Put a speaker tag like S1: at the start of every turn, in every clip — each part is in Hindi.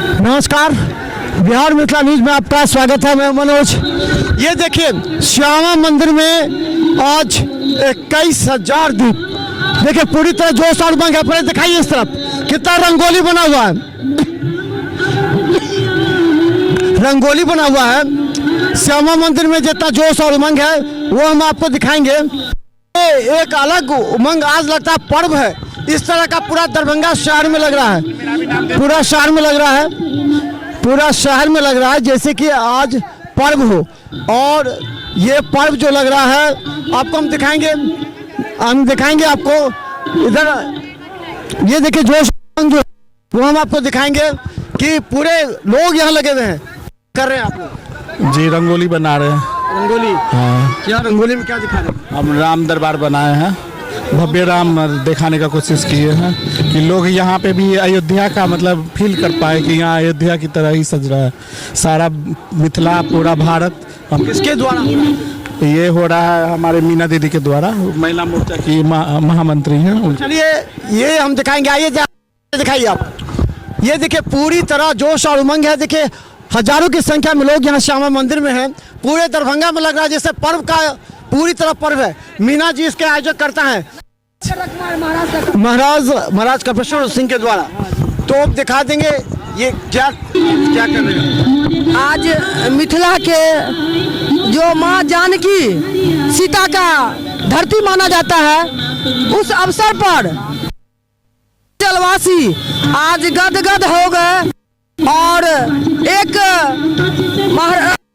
S1: नमस्कार, बिहार मिथिला न्यूज में आपका स्वागत है। मैं मनोज। ये देखिए श्यामा मंदिर में आज 21,000 दीप, देखिए पूरी तरह जोश और उमंग है। पहले दिखाइए इस तरफ कितना रंगोली बना हुआ है, रंगोली बना हुआ है। श्यामा मंदिर में जितना जोश और उमंग है वो हम आपको दिखाएंगे। एक अलग उमंग आज लगता है पर्व है, इस तरह का पूरा दरभंगा शहर में लग रहा है, पूरा शहर में लग रहा है, पूरा शहर में लग रहा है जैसे कि आज पर्व हो। और ये पर्व जो लग रहा है आपको हम दिखाएंगे आपको। इधर ये देखिए जोश जो वो हम आपको दिखाएंगे कि पूरे लोग यहाँ लगे हुए हैं। कर रहे हैं आप लोग?
S2: जी रंगोली बना रहे हैं।
S1: रंगोली?
S2: हाँ।
S1: क्या रंगोली में क्या दिखा रहे हैं?
S2: हम राम दरबार बनाए हैं, भव्य राम दिखाने का कोशिश किए हैं कि लोग यहाँ पे भी अयोध्या का मतलब फील कर पाए कि यहाँ अयोध्या की तरह ही सज रहा है सारा मिथिला, पूरा भारत। हम
S1: किसके द्वारा?
S2: ये हो रहा है हमारे मीना दीदी के द्वारा, महिला मोर्चा की महामंत्री हैं।
S1: चलिए ये हम दिखाएंगे, आइए दिखाइए आप। ये देखिए पूरी तरह जोश और उमंग है। देखिए हजारों की संख्या में लोग यहाँ श्यामा मंदिर में हैं। पूरे दरभंगा में लग रहा है जैसे पर्व का पूरी तरह पर्व है। मीना जी इसके आयोजक करता है महाराज कपेश्वर सिंह के द्वारा। तो अब दिखा देंगे ये क्या कर रहे हैं।
S3: आज मिथिला के जो माँ जानकी सीता का धरती माना जाता है, उस अवसर पर जलवासी आज गदगद हो गए और एक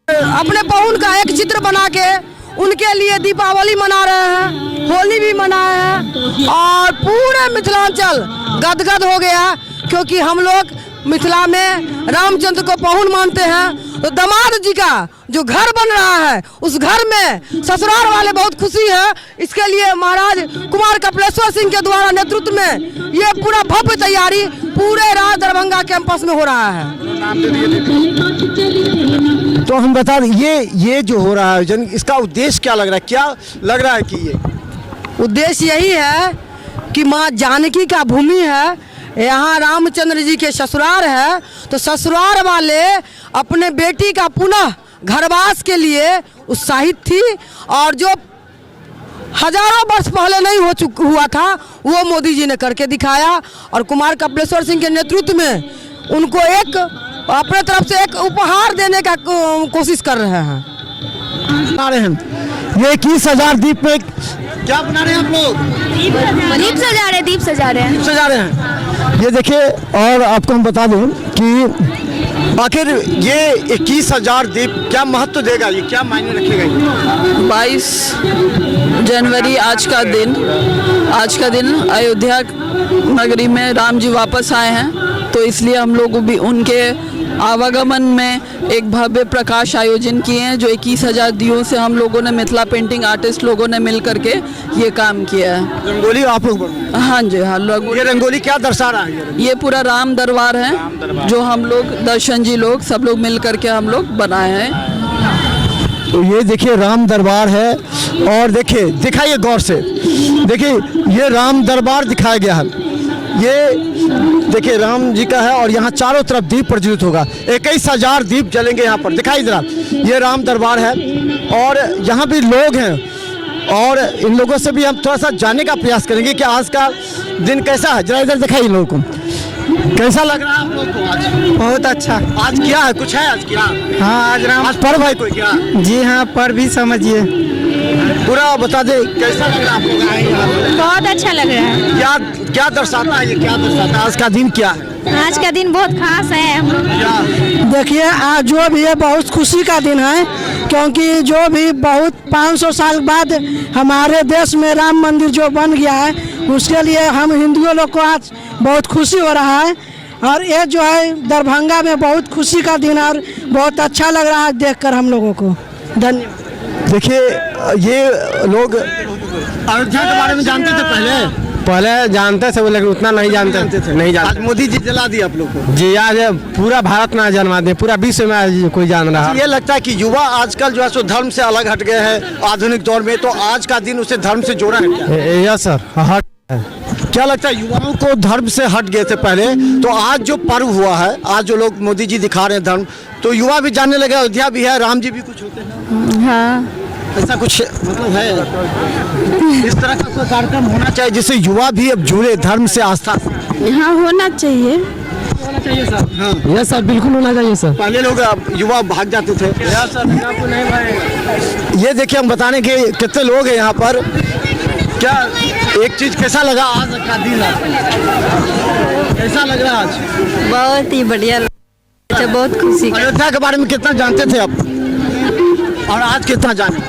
S3: अपने पहुन का एक चित्र बना के उनके लिए दीपावली मना रहे हैं, होली भी मनाए हैं और पूरे मिथिलांचल गदगद हो गया। क्योंकि हम लोग मिथिला में रामचंद्र को पहुन मानते हैं। तो दामाद जी का जो घर बन रहा है उस घर में ससुराल वाले बहुत खुशी है। इसके लिए महाराज कुमार कपिलेश्वर सिंह के द्वारा नेतृत्व में ये पूरा भव्य तैयारी पूरे राज दरभंगा कैंपस में हो रहा है।
S1: तो हम बता दें ये जो हो रहा है इसका उद्देश्य क्या लग रहा है? क्या लग रहा है कि ये
S3: उद्देश्य यही है कि माँ जानकी का भूमि है, यहाँ रामचंद्र जी के ससुराल है। तो ससुराल वाले अपने बेटी का पुनः घरवास के लिए उत्साहित थी और जो हजारों वर्ष पहले नहीं हुआ था वो मोदी जी ने करके दिखाया। और कुमार कपिलेश्वर सिंह के नेतृत्व में उनको एक अपने तरफ से एक उपहार देने का कोशिश कर रहे हैं।
S1: बना रहे हैं ये 21,000 दीप में क्या बना रहे हैं आप लोग?
S4: दीप सजा रहे हैं।
S1: ये देखिए और आपको हम बता दूं कि आखिर ये 21,000 दीप क्या महत्व देगा, ये क्या मायने रखेगा?
S5: 22 जनवरी आज का दिन अयोध्या नगरी में राम जी वापस आए हैं। तो इसलिए हम लोग भी उनके आवागमन में एक भव्य प्रकाश आयोजन किए हैं जो 21,000 दियों से हम लोगों ने मिथिला पेंटिंग आर्टिस्ट लोगों ने मिल करके ये काम किया है।
S1: रंगोली आप लोग? हाँ
S5: जी हाँ।
S1: ये रंगोली क्या दर्शा रहा है?
S5: ये पूरा राम दरबार है जो हम लोग दर्शन जी लोग सब लोग मिल करके हम लोग बनाए हैं।
S1: तो ये देखिए राम दरबार है और देखिए दिखाइए गौर से, देखिए ये राम दरबार दिखाया गया है। ये देखिए राम जी का है और यहाँ चारों तरफ दीप प्रज्वलित होगा। 21,000 दीप जलेंगे यहाँ पर। दिखाई जरा, ये राम दरबार है और यहाँ भी लोग हैं और इन लोगों से भी हम थोड़ा सा जानने का प्रयास करेंगे कि आज का दिन कैसा है। जरा इधर दिखाइए लोगों को, कैसा लग रहा है आप लोग को आज?
S3: बहुत अच्छा।
S1: आज क्या है, कुछ है आज क्या?
S3: हाँ आज
S1: पर्व है कोई क्या?
S3: जी हाँ पर्व भी समझिए,
S1: पूरा बता दे कैसा लग रहा है आप लोग?
S4: बहुत अच्छा लग रहा है।
S1: क्या दर्शाता है, ये क्या दर्शाता है? आज का दिन क्या है?
S4: आज का दिन बहुत खास है।
S3: देखिए आज जो भी है बहुत खुशी का दिन है, क्योंकि जो भी बहुत 500 साल बाद हमारे देश में राम मंदिर जो बन गया है उसके लिए हम हिंदुओं लोग को आज बहुत खुशी हो रहा है। और ये जो है दरभंगा में बहुत खुशी का दिन है और बहुत अच्छा लग रहा है देखकर हम लोगों को। धन्यवाद।
S1: देखिए ये लोग अयोध्या के बारे में जानते थे?
S6: पहले जानते थे लेकिन उतना नहीं जानते थे। नहीं जानते।
S1: आज मोदी जी जला दिया आप लोग को।
S6: जी आज पूरा भारत में जन्मा दे, पूरा विश्व में आज कोई जान रहा है।
S1: ये लगता है कि युवा आजकल जो है सो धर्म से अलग हट गए हैं आधुनिक दौर में, तो आज का दिन उसे धर्म से जोड़ा है क्या?
S6: Yes sir.
S1: क्या लगता है युवाओं को धर्म से हट गए थे पहले, तो आज जो पर्व हुआ है, आज जो लोग मोदी जी दिखा रहे हैं धर्म, तो युवा भी जानने लगे अयोध्या भी है, राम जी भी कुछ होते हैं,
S4: हाँ
S1: ऐसा कुछ मतलब है। इस तरह का कोई कार्यक्रम होना चाहिए जिससे युवा भी अब जुड़े धर्म से, आस्था से।
S4: हाँ होना चाहिए।
S1: होना चाहिए सर। हाँ,
S6: ये सर बिल्कुल होना चाहिए सर।
S1: पहले लोग युवा भाग जाते थे। ये देखिए हम बताने के कितने लोग हैं यहाँ पर। क्या एक चीज कैसा लगा आज का दिन आपको? कैसा लग रहा है आज?
S4: बहुत ही बढ़िया लगा, बहुत खुशी।
S1: अयोध्या के बारे में कितना जानते थे आप और आज कितना जाने?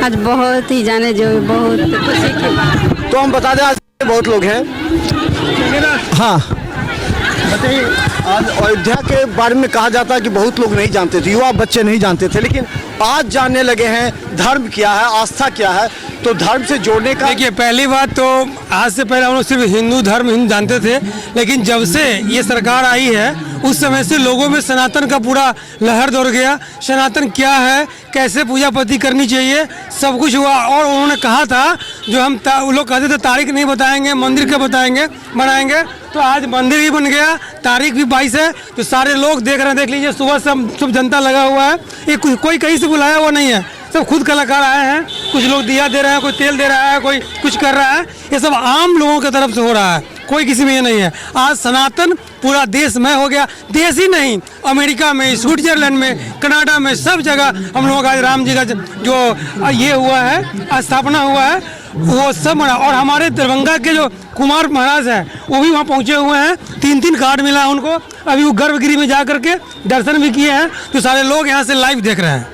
S4: आज बहुत ही जाने जो बहुत खुशी की बात।
S1: तो हम बता दें आज बहुत लोग हैं। हाँ बताइए, आज अयोध्या के बारे में कहा जाता है कि बहुत लोग नहीं जानते थे, युवा बच्चे नहीं जानते थे, लेकिन आज जानने लगे हैं धर्म क्या है, आस्था क्या है। तो धर्म से जोड़ने का,
S6: देखिए पहली बात तो आज से पहले हम लोग सिर्फ हिंदू धर्म जानते थे, लेकिन जब से ये सरकार आई है उस समय से लोगों में सनातन का पूरा लहर दौड़ गया। सनातन क्या है, कैसे पूजा पाती करनी चाहिए, सब कुछ हुआ। और उन्होंने कहा था जो हम लोग कहते थे तारीख नहीं बताएंगे, मंदिर का बनाएंगे, तो आज मंदिर भी बन गया, तारीख भी 22 है। तो सारे लोग देख रहे हैं, देख लीजिए सुबह सब जनता लगा हुआ है। ये कोई कहीं से बुलाया हुआ नहीं है, सब खुद कलाकार आए हैं। कुछ लोग दिया दे रहे हैं, कोई तेल दे रहा है, कोई कुछ कर रहा है। ये सब आम लोगों की तरफ से हो रहा है, कोई किसी में ये नहीं है। आज सनातन पूरा देश में हो गया, देश ही नहीं, अमेरिका में, स्विट्जरलैंड में, कनाडा में, सब जगह हम लोग आज राम जी का जो ये हुआ है, स्थापना हुआ है, वो सब मना। और हमारे दरभंगा के जो कुमार महाराज हैं वो भी वहाँ पहुँचे हुए हैं, 3 कार्ड मिला है उनको। अभी वो गर्भगृह में जा करके दर्शन भी किए हैं, तो सारे लोग यहाँ से लाइव देख रहे हैं।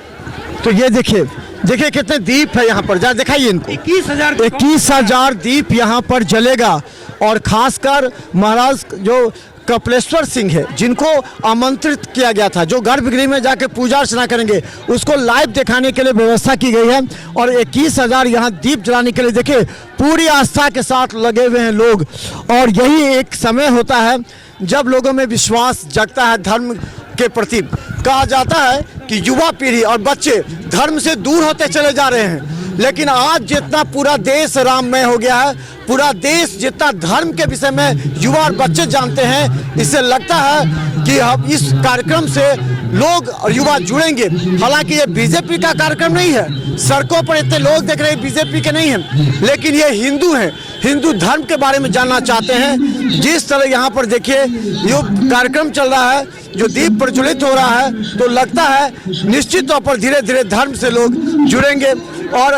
S1: तो ये देखिए कितने दीप है यहाँ पर, जरा दिखाइए इनको। 21,000 दीप यहाँ पर जलेगा। और खासकर महाराज जो कपिलेश्वर सिंह है, जिनको आमंत्रित किया गया था, जो गर्भगृह में जाके पूजा अर्चना करेंगे, उसको लाइव दिखाने के लिए व्यवस्था की गई है। और 21,000 यहाँ दीप जलाने के लिए देखिए पूरी आस्था के साथ लगे हुए हैं लोग। और यही एक समय होता है जब लोगों में विश्वास जगता है धर्म के प्रति। कहा जाता है कि युवा पीढ़ी और बच्चे धर्म से दूर होते चले जा रहे हैं, लेकिन आज जितना पूरा देश राममय हो गया है, पूरा देश जितना धर्म के विषय में युवा और बच्चे जानते हैं, इससे लगता है कि हम इस कार्यक्रम से लोग और युवा जुड़ेंगे। हालांकि ये बीजेपी का कार्यक्रम नहीं है, सड़कों पर इतने लोग देख रहे हैं बीजेपी के नहीं हैं, लेकिन ये हिंदू हैं, हिंदू धर्म के बारे में जानना चाहते हैं। जिस तरह यहाँ पर देखिए ये कार्यक्रम चल रहा है, जो दीप प्रज्वलित हो रहा है, तो लगता है निश्चित तौर पर धीरे धीरे धर्म से लोग जुड़ेंगे। और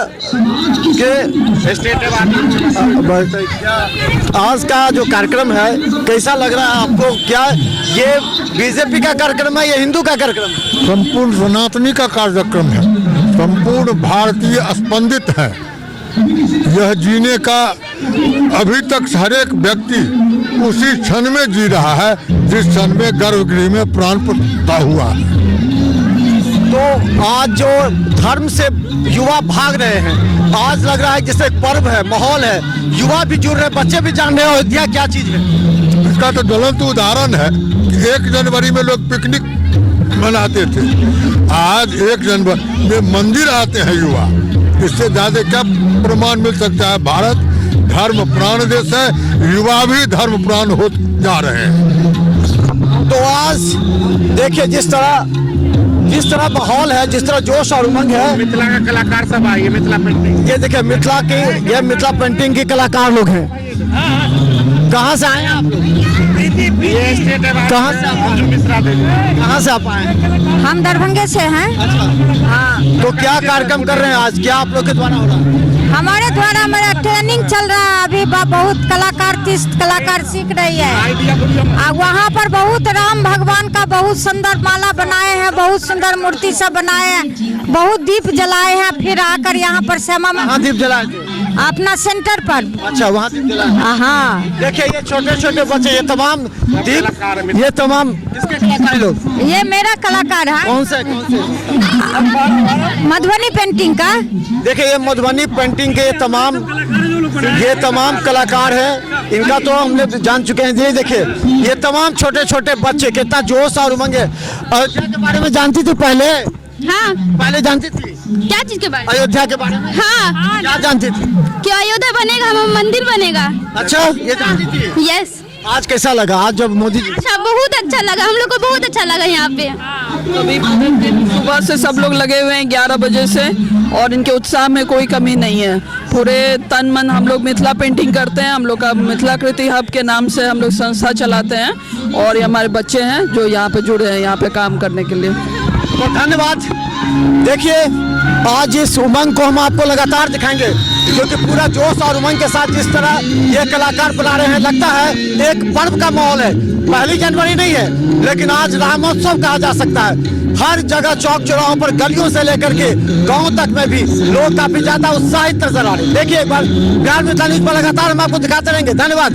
S1: आज का जो कार्यक्रम है कैसा लग रहा है आपको? क्या ये बीजेपी का कार्यक्रम है या हिंदू का कार्यक्रम है?
S7: संपूर्ण सनातनी का कार्यक्रम है, संपूर्ण भारतीय स्पंदित है। यह जीने का अभी तक हर एक व्यक्ति उसी क्षण में जी रहा है जिस क्षण में गर्भगृह में प्राण प्रतिष्ठा हुआ है।
S1: तो आज जो धर्म से युवा भाग रहे हैं, आज लग रहा है जैसे एक पर्व है, माहौल है, युवा भी जुड़ रहे हैं, बच्चे भी जान रहे हैं अयोध्या क्या चीज है।
S7: इसका तो ज्वलंत उदाहरण है कि 1 जनवरी में लोग पिकनिक मनाते थे, आज 1 जनवरी में मंदिर आते हैं युवा। इससे ज्यादा क्या प्रमाण मिल सकता है? भारत धर्म प्राण देश है, युवा भी धर्म प्राण हो जा रहे हैं।
S1: तो आज देखिए जिस तरह माहौल है, जिस तरह जोश और उमंग है।
S2: मिथिला का कलाकार सब आए, मिथिला पेंटिंग,
S1: ये देखिए मिथिला पेंटिंग के कलाकार लोग हैं। कहाँ से आए आप? कहाँ से आप आए?
S4: हम दरभंगे से हैं। हाँ।
S1: तो क्या कार्यक्रम कर रहे हैं आज? क्या आप लोग के द्वारा हो रहा है?
S4: हमारे द्वारा हमारा ट्रेनिंग चल रहा है अभी। बहुत कलाकार सीख रही है। वहाँ पर बहुत राम भगवान का बहुत सुंदर माला बनाए हैं, बहुत सुंदर मूर्ति सब बनाए हैं, बहुत दीप जलाए हैं। फिर आकर यहाँ पर श्यामा
S1: कहाँ दीप जलाए थे?
S4: अपना सेंटर पर।
S1: अच्छा, वहाँ दीप जलाए।
S4: हाँ।
S1: देखिए ये छोटे छोटे बच्चे, ये तमाम दीप, ये तमाम किसके कलाकार लोग?
S4: ये मेरा कलाकार है।
S1: कौन से?
S4: मधुबनी पेंटिंग का।
S1: देखिए ये मधुबनी पेंटिंग के ये तमाम कलाकार हैं। इनका तो हमने जान चुके हैं। ये देखिए ये तमाम छोटे छोटे बच्चे, कितना जोश और उमंग है। अयोध्या के बारे में जानती थी पहले?
S4: हाँ।
S1: पहले जानती थी?
S8: क्या चीज के बारे में?
S1: अयोध्या के बारे में
S8: हाँ,
S1: क्या जानती थी?
S8: कि अयोध्या बनेगा, हम मंदिर बनेगा।
S1: अच्छा, ये जानती थी।
S8: यस।
S1: आज कैसा लगा, आज जब मोदी जी?
S8: अच्छा, बहुत अच्छा लगा, हम लोग को बहुत अच्छा लगा यहाँ पे।
S5: अभी सुबह से सब लोग लगे हुए हैं 11 बजे से, और इनके उत्साह में कोई कमी नहीं है। पूरे तन मन हम लोग मिथिला पेंटिंग करते हैं। हम लोग का मिथिला कृति हब के नाम से हम लोग संस्था चलाते हैं, और ये हमारे बच्चे हैं जो यहाँ पे जुड़े हैं यहाँ पे काम करने के लिए।
S1: तो धन्यवाद। देखिए, आज इस उमंग को हम आपको लगातार दिखाएंगे, क्योंकि पूरा जोश और उमंग के साथ जिस तरह ये कलाकार बना रहे हैं, लगता है एक पर्व का माहौल है। 1 जनवरी नहीं है, लेकिन आज रामोत्सव कहा जा सकता है। हर जगह चौक चौराहों पर, गलियों से लेकर के गांव तक में भी लोग काफी ज्यादा उत्साहित नजर आ रहे हैं। देखिए एक बार बिहार मिथिला न्यूज पर लगातार हम आपको दिखाते रहेंगे। धन्यवाद।